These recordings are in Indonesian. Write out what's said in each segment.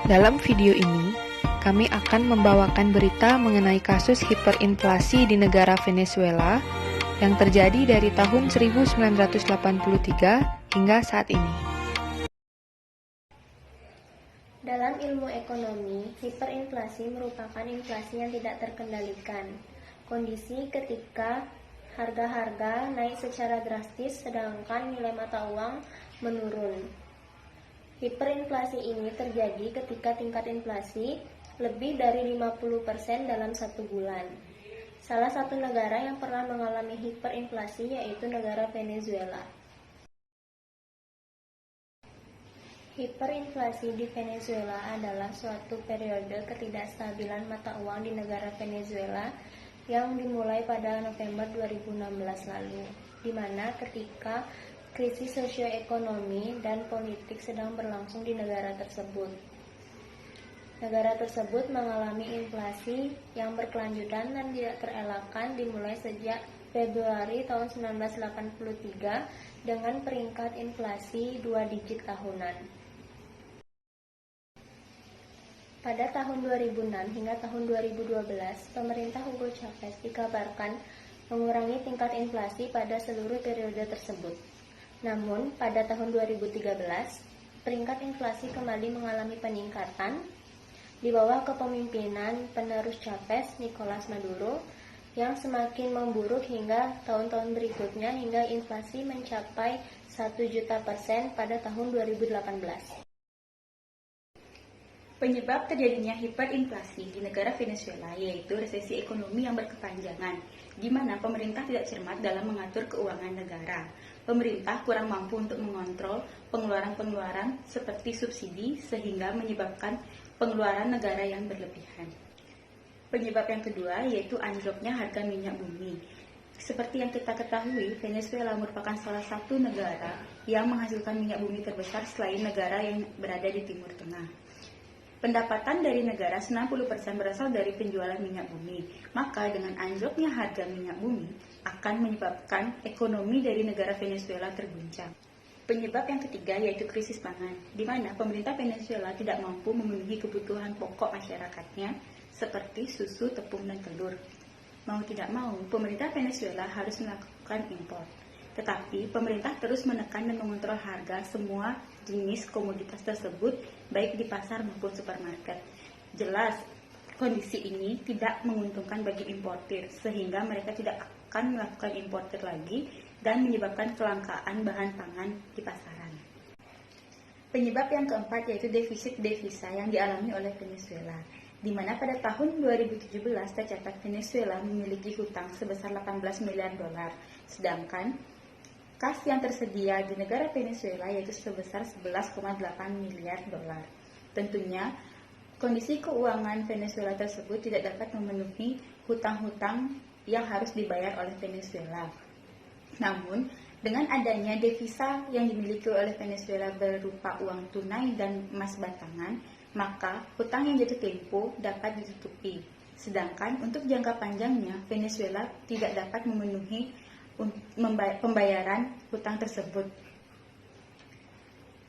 Dalam video ini, kami akan membawakan berita mengenai kasus hiperinflasi di negara Venezuela yang terjadi dari tahun 1983 hingga saat ini. Dalam ilmu ekonomi, hiperinflasi merupakan inflasi yang tidak terkendalikan. Kondisi ketika harga-harga naik secara drastis sedangkan nilai mata uang menurun. Hiperinflasi ini terjadi ketika tingkat inflasi lebih dari 50% dalam satu bulan. Salah satu negara yang pernah mengalami hiperinflasi yaitu negara Venezuela. Hiperinflasi di Venezuela adalah suatu periode ketidakstabilan mata uang di negara Venezuela yang dimulai pada November 2016 lalu, di mana ketika krisis sosioekonomi dan politik sedang berlangsung di negara tersebut. Negara tersebut mengalami inflasi yang berkelanjutan dan tidak terelakkan dimulai sejak Februari tahun 1983 dengan peringkat inflasi 2 digit tahunan. Pada tahun 2006 hingga tahun 2012, pemerintah Hugo Chavez dikabarkan mengurangi tingkat inflasi pada seluruh periode tersebut. Namun, pada tahun 2013, peringkat inflasi kembali mengalami peningkatan di bawah kepemimpinan penerus Chavez, Nicolas Maduro, yang semakin memburuk hingga tahun-tahun berikutnya hingga inflasi mencapai 1 juta % pada tahun 2018. Penyebab terjadinya hiperinflasi di negara Venezuela yaitu resesi ekonomi yang berkepanjangan, di mana pemerintah tidak cermat dalam mengatur keuangan negara. Pemerintah kurang mampu untuk mengontrol pengeluaran-pengeluaran seperti subsidi sehingga menyebabkan pengeluaran negara yang berlebihan. Penyebab yang kedua yaitu anjloknya harga minyak bumi. Seperti yang kita ketahui, Venezuela merupakan salah satu negara yang menghasilkan minyak bumi terbesar selain negara yang berada di Timur Tengah. Pendapatan dari negara 90% berasal dari penjualan minyak bumi. Maka dengan anjloknya harga minyak bumi akan menyebabkan ekonomi dari negara Venezuela terguncang. Penyebab yang ketiga yaitu krisis pangan, di mana pemerintah Venezuela tidak mampu memenuhi kebutuhan pokok masyarakatnya seperti susu, tepung, dan telur. Mau tidak mau, pemerintah Venezuela harus melakukan impor. Tetapi pemerintah terus menekan dan mengontrol harga semua jenis komoditas tersebut baik di pasar maupun supermarket. Jelas, kondisi ini tidak menguntungkan bagi importir sehingga mereka tidak akan melakukan importir lagi dan menyebabkan kelangkaan bahan pangan di pasaran. Penyebab yang keempat yaitu defisit devisa yang dialami oleh Venezuela, di mana pada tahun 2017 tercatat Venezuela memiliki hutang sebesar 18 miliar dolar, sedangkan kas yang tersedia di negara Venezuela yaitu sebesar 11,8 miliar dolar. Tentunya, kondisi keuangan Venezuela tersebut tidak dapat memenuhi hutang-hutang yang harus dibayar oleh Venezuela. Namun, dengan adanya devisa yang dimiliki oleh Venezuela berupa uang tunai dan emas batangan, maka hutang yang jatuh tempo dapat ditutupi. Sedangkan untuk jangka panjangnya, Venezuela tidak dapat memenuhi pembayaran hutang tersebut.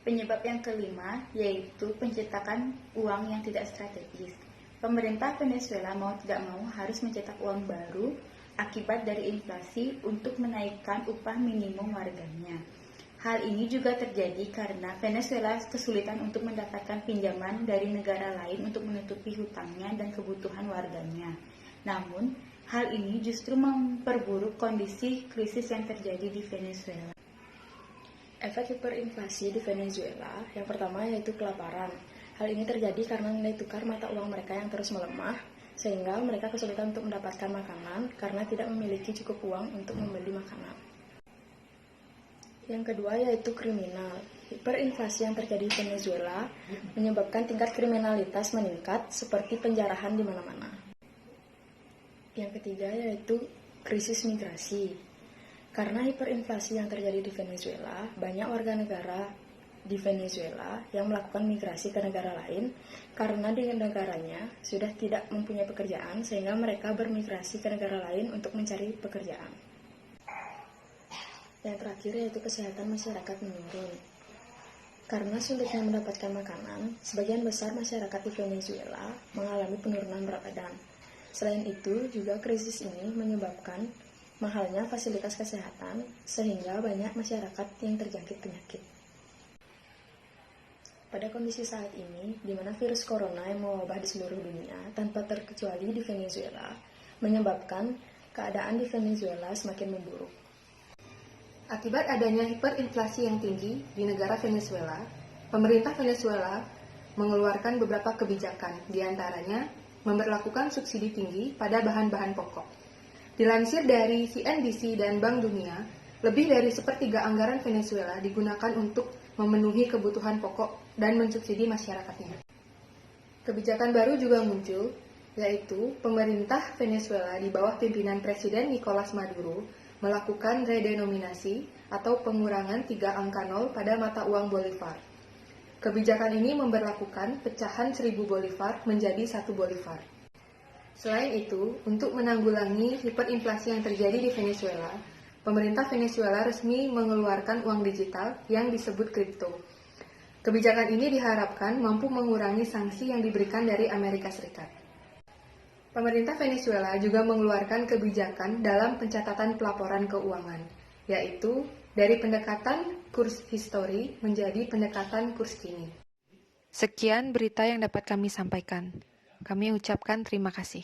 Penyebab yang kelima yaitu pencetakan uang yang tidak strategis. Pemerintah Venezuela mau tidak mau harus mencetak uang baru akibat dari inflasi untuk menaikkan upah minimum warganya. Hal ini juga terjadi karena Venezuela kesulitan untuk mendapatkan pinjaman dari negara lain untuk menutupi hutangnya dan kebutuhan warganya. Namun, hal ini justru memperburuk kondisi krisis yang terjadi di Venezuela. Efek hiperinflasi di Venezuela yang pertama yaitu kelaparan. Hal ini terjadi karena nilai tukar mata uang mereka yang terus melemah, sehingga mereka kesulitan untuk mendapatkan makanan karena tidak memiliki cukup uang untuk membeli makanan. Yang kedua yaitu kriminal. Hiperinflasi yang terjadi di Venezuela menyebabkan tingkat kriminalitas meningkat seperti penjarahan di mana-mana. Yang ketiga yaitu krisis migrasi. Karena hiperinflasi yang terjadi di Venezuela, banyak warga negara di Venezuela yang melakukan migrasi ke negara lain karena di negaranya sudah tidak mempunyai pekerjaan sehingga mereka bermigrasi ke negara lain untuk mencari pekerjaan. Yang terakhir yaitu kesehatan masyarakat menurun. Karena sulitnya mendapatkan makanan, sebagian besar masyarakat di Venezuela mengalami penurunan berat badan. Selain itu, juga krisis ini menyebabkan mahalnya fasilitas kesehatan, sehingga banyak masyarakat yang terjangkit penyakit. Pada kondisi saat ini, di mana virus corona yang mewabah di seluruh dunia tanpa terkecuali di Venezuela, menyebabkan keadaan di Venezuela semakin memburuk. Akibat adanya hiperinflasi yang tinggi di negara Venezuela, pemerintah Venezuela mengeluarkan beberapa kebijakan, diantaranya memberlakukan subsidi tinggi pada bahan-bahan pokok. Dilansir dari CNBC dan Bank Dunia, lebih dari sepertiga anggaran Venezuela digunakan untuk memenuhi kebutuhan pokok dan mensubsidi masyarakatnya. Kebijakan baru juga muncul, yaitu pemerintah Venezuela di bawah pimpinan Presiden Nicolas Maduro melakukan redenominasi atau pengurangan 3 angka 0 pada mata uang Bolivar. Kebijakan ini memberlakukan pecahan 1000 Bolivar menjadi 1 Bolivar. Selain itu, untuk menanggulangi hiperinflasi yang terjadi di Venezuela, pemerintah Venezuela resmi mengeluarkan uang digital yang disebut kripto. Kebijakan ini diharapkan mampu mengurangi sanksi yang diberikan dari Amerika Serikat. Pemerintah Venezuela juga mengeluarkan kebijakan dalam pencatatan pelaporan keuangan, yaitu dari pendekatan kurs histori menjadi pendekatan kurs kini. Sekian berita yang dapat kami sampaikan. Kami ucapkan terima kasih.